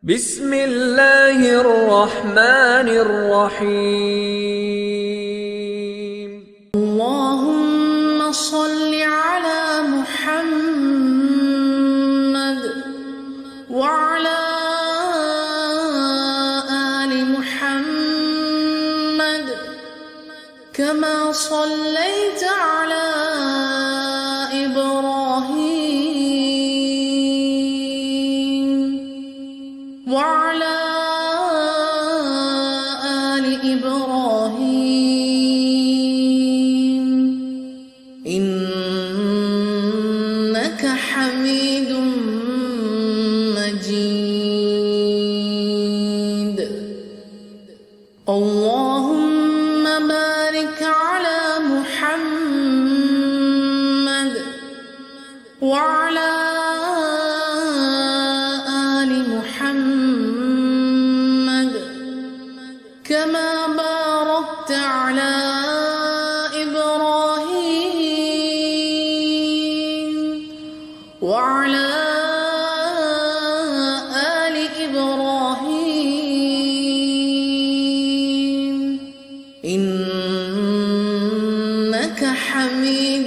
بسم الله الرحمن الرحيم. اللهم صل على محمد وعلى آل محمد كما صليت على إبراهيم وعلى آل إبراهيم إنك حميد مجيد. اللهم بارك على محمد وعلى آل محمد كما باركت على إبراهيم وعلى آل إبراهيم إنك حميد